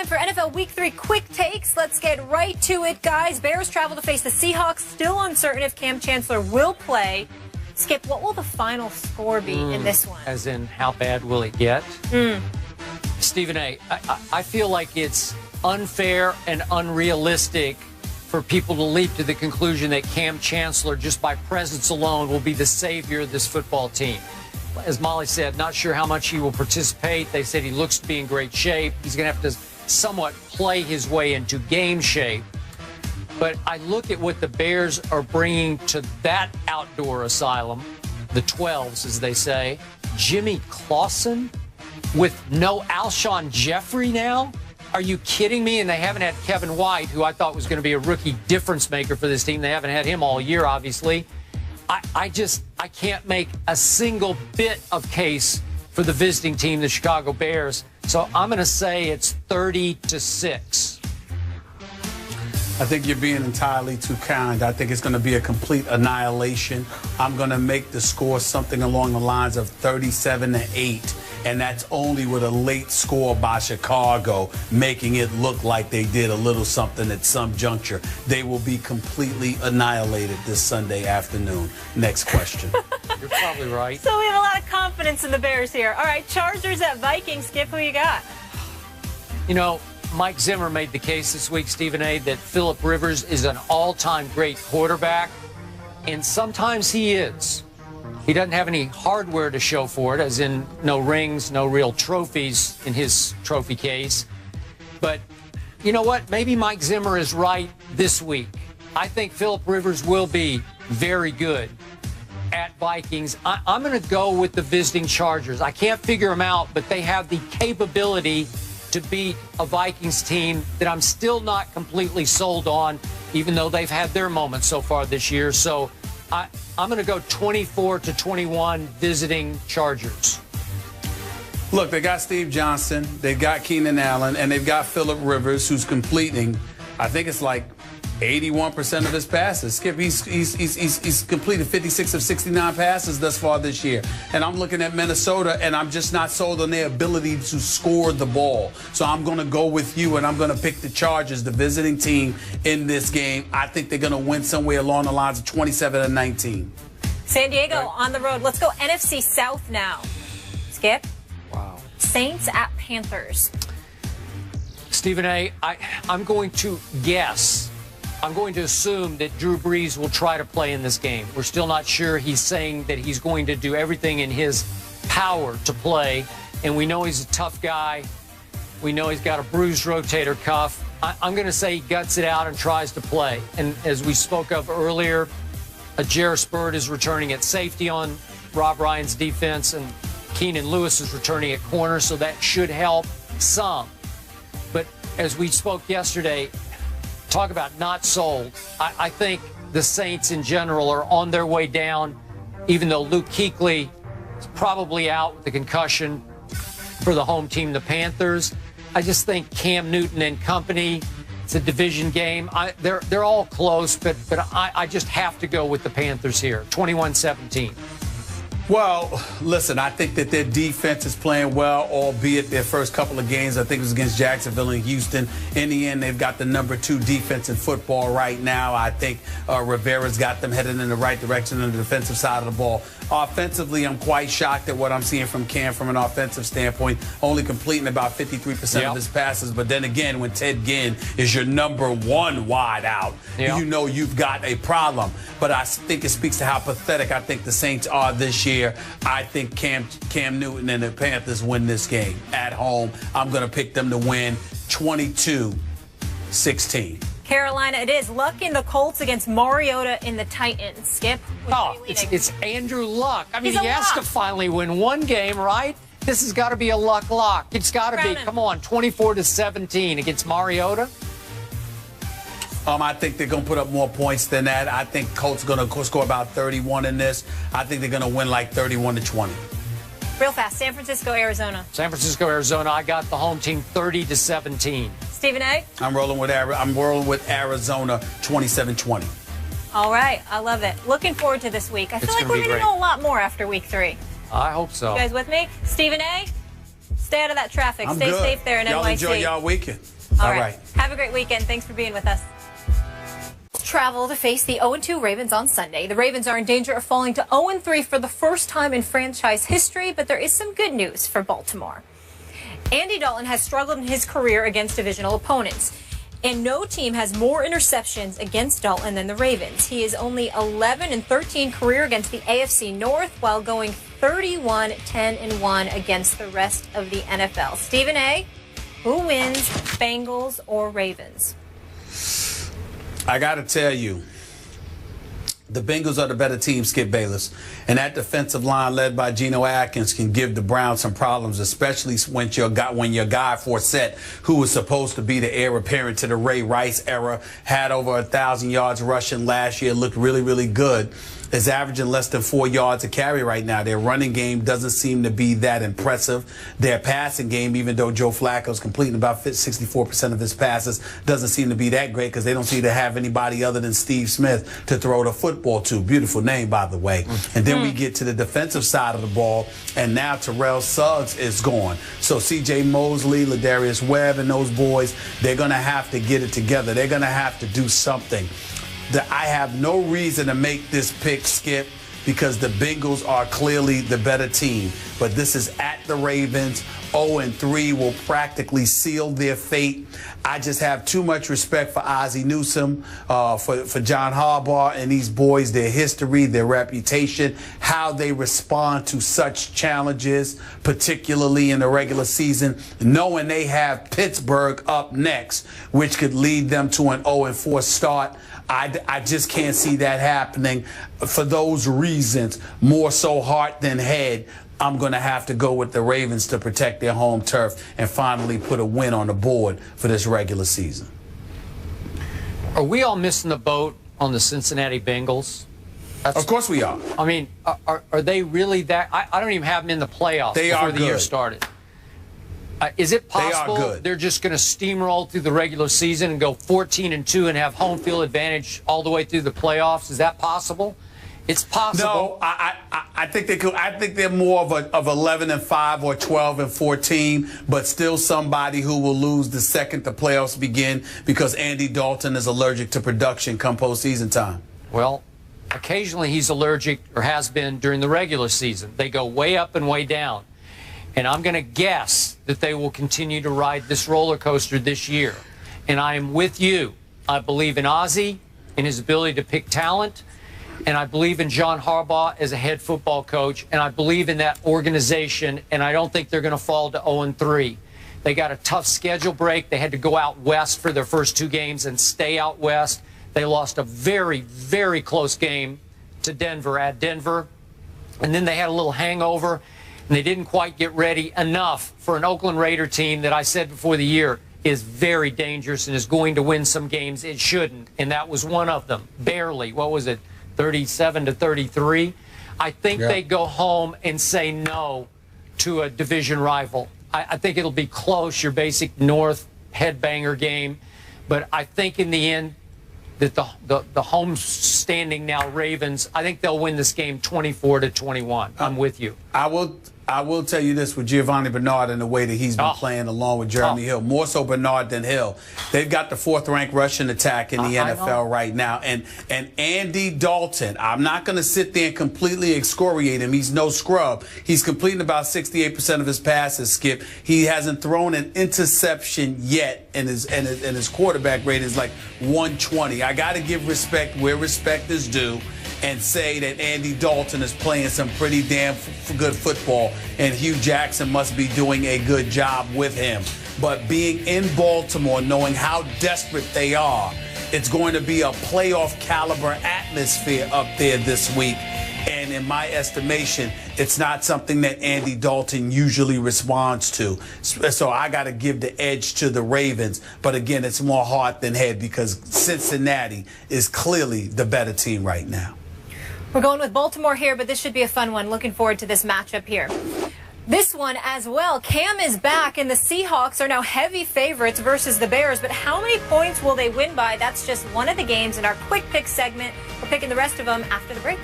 time for NFL Week 3 quick takes. Let's get right to it, guys. Bears travel to face the Seahawks. Still uncertain if Cam Chancellor will play. Skip, what will the final score be in this one? As in, how bad will it get? Stephen A., I feel like it's unfair and unrealistic for people to leap to the conclusion that Cam Chancellor, just by presence alone, will be the savior of this football team. As Molly said, not sure how much he will participate. They said he looks to be in great shape. He's going to have to somewhat play his way into game shape. But I look at what the Bears are bringing to that outdoor asylum, the 12s, as they say. Jimmy Clausen with no Alshon Jeffrey now? Are you kidding me? And they haven't had Kevin White, who I thought was going to be a rookie difference maker for this team. They haven't had him all year, obviously. I can't make a single bit of case for the visiting team, the Chicago Bears. So I'm going to say it's 30-6. I think you're being entirely too kind. I think it's going to be a complete annihilation. I'm going to make the score something along the lines of 37-8. And that's only with a late score by Chicago, making it look like they did a little something at some juncture. They will be completely annihilated this Sunday afternoon. Next question. You're probably right. So we have a lot of confidence in the Bears here. All right, Chargers at Vikings. Skip, who you got? You know, Mike Zimmer made the case this week, Stephen A., that Phillip Rivers is an all-time great quarterback, and sometimes he is. He doesn't have any hardware to show for it, as in no rings, no real trophies in his trophy case. But you know what? Maybe Mike Zimmer is right this week. I think Phillip Rivers will be very good at Vikings. I'm going to go with the visiting Chargers. I can't figure them out, but they have the capability to beat a Vikings team that I'm still not completely sold on, even though they've had their moments so far this year. So I'm going to go 24-21 visiting Chargers. Look, they got Steve Johnson, they've got Keenan Allen, and they've got Phillip Rivers, who's completing, I think it's like 81% of his passes. Skip, he's completed 56 of 69 passes thus far this year. And I'm looking at Minnesota, and I'm just not sold on their ability to score the ball. So I'm going to go with you, and I'm going to pick the Chargers, the visiting team in this game. I think they're going to win somewhere along the lines of 27-19. San Diego on the road. Let's go NFC South now. Skip? Wow. Saints at Panthers. Stephen A., I'm going to guess. I'm going to assume that Drew Brees will try to play in this game. We're still not sure. He's saying that he's going to do everything in his power to play, and we know he's a tough guy. We know he's got a bruised rotator cuff. I'm going to say he guts it out and tries to play. And as we spoke of earlier, Jarris Byrd is returning at safety on Rob Ryan's defense, and Keenan Lewis is returning at corner, so that should help some. But as we spoke yesterday, talk about not sold. I think the Saints in general are on their way down, even though Luke Kuechly is probably out with a concussion for the home team, the Panthers. I just think Cam Newton and company, it's a division game. They're all close, but I just have to go with the Panthers here, 21-17. Well, listen, I think that their defense is playing well, albeit their first couple of games, I think it was against Jacksonville and Houston. In the end, they've got the number 2 defense in football right now. I think Rivera's got them headed in the right direction on the defensive side of the ball. Offensively, I'm quite shocked at what I'm seeing from Cam from an offensive standpoint, only completing about 53% of his passes. But then again, when Ted Ginn is your number 1 wide out, you know you've got a problem. But I think it speaks to how pathetic I think the Saints are this year. I think Cam Newton and the Panthers win this game at home. I'm going to pick them to win 22-16. Carolina, it is. Luck in the Colts against Mariota in the Titans. Skip? It's Andrew Luck. I mean, he has to finally win one game, right? This has got to be a luck lock. It's got to be, come on, 24-17 against Mariota. I think they're going to put up more points than that. I think Colts are going to score about 31 in this. I think they're going to win like 31-20. Real fast, San Francisco, Arizona. San Francisco, Arizona. I got the home team 30-17. Stephen A. I'm rolling with Arizona 27-20. All right, I love it. Looking forward to this week. I feel like we're going to know a lot more after week 3. I hope so. You guys with me? Stephen A. Stay out of that traffic. I'm Stay good. safe there in y'all NYC. Enjoy y'all weekend. All right. Have a great weekend. Thanks for being with us. Travel to face the 0-2 Ravens on Sunday. The Ravens are in danger of falling to 0-3 for the first time in franchise history, but there is some good news for Baltimore. Andy Dalton has struggled in his career against divisional opponents, and no team has more interceptions against Dalton than the Ravens. He is only 11-13 career against the AFC North, while going 31-10-1 against the rest of the NFL. Stephen A., who wins, Bengals or Ravens? I got to tell you, the Bengals are the better team, Skip Bayless. And that defensive line led by Geno Atkins can give the Browns some problems, especially when your guy Forsett, who was supposed to be the heir apparent to the Ray Rice era, had over 1,000 yards rushing last year, looked really, really good, is averaging less than 4 yards a carry right now. Their running game doesn't seem to be that impressive. Their passing game, even though Joe Flacco's completing about 64% of his passes, doesn't seem to be that great because they don't seem to have anybody other than Steve Smith to throw the football to. Beautiful name, by the way. And then we get to the defensive side of the ball, and now Terrell Suggs is gone. So C.J. Mosley, Ladarius Webb, and those boys, they're going to have to get it together. They're going to have to do something. I have no reason to make this pick, Skip, because the Bengals are clearly the better team. But this is at the Ravens. 0-3 will practically seal their fate. I just have too much respect for Ozzie Newsome, for John Harbaugh and these boys, their history, their reputation, how they respond to such challenges, particularly in the regular season, knowing they have Pittsburgh up next, which could lead them to an 0-4 start. I just can't see that happening. For those reasons, more so heart than head, I'm going to have to go with the Ravens to protect their home turf and finally put a win on the board for this regular season. Are we all missing the boat on the Cincinnati Bengals? Of course we are. I mean, are they really that? I don't even have them in the playoffs before the year started. Is it possible they're just going to steamroll through the regular season and go 14-2 and have home field advantage all the way through the playoffs? Is that possible? It's possible. No, I think they could. I think they're more of 11-5 or 12-14, but still somebody who will lose the second the playoffs begin because Andy Dalton is allergic to production come postseason time. Well, occasionally he's allergic or has been during the regular season. They go way up and way down. And I'm going to guess that they will continue to ride this roller coaster this year. And I am with you. I believe in Ozzie, in his ability to pick talent. And I believe in John Harbaugh as a head football coach. And I believe in that organization. And I don't think they're going to fall to 0-3. They got a tough schedule break. They had to go out west for their first 2 games and stay out west. They lost a very, very close game to Denver at Denver. And then they had a little hangover. And they didn't quite get ready enough for an Oakland Raider team that I said before the year is very dangerous and is going to win some games it shouldn't. And that was one of them, barely. What was it, 37-33? I think they go home and say no to a division rival. I think it'll be close, your basic North headbanger game. But I think in the end that the home standing now Ravens, I think they'll win this game 24-21. I'm with you. I will tell you this with Giovanni Bernard and the way that he's been playing along with Jeremy Hill, more so Bernard than Hill. They've got the 4th-ranked rushing attack in the NFL right now. And Andy Dalton, I'm not going to sit there and completely excoriate him. He's no scrub. He's completing about 68% of his passes, Skip. He hasn't thrown an interception yet, and his quarterback rate is like 120. I got to give respect where respect is due and say that Andy Dalton is playing some pretty damn good football, and Hugh Jackson must be doing a good job with him. But being in Baltimore, knowing how desperate they are, it's going to be a playoff caliber atmosphere up there this week. And in my estimation, it's not something that Andy Dalton usually responds to. So I got to give the edge to the Ravens. But again, it's more heart than head because Cincinnati is clearly the better team right now. We're going with Baltimore here, but this should be a fun one. Looking forward to this matchup here. This one as well. Cam is back, and the Seahawks are now heavy favorites versus the Bears. But how many points will they win by? That's just one of the games in our quick pick segment. We're picking the rest of them after the break.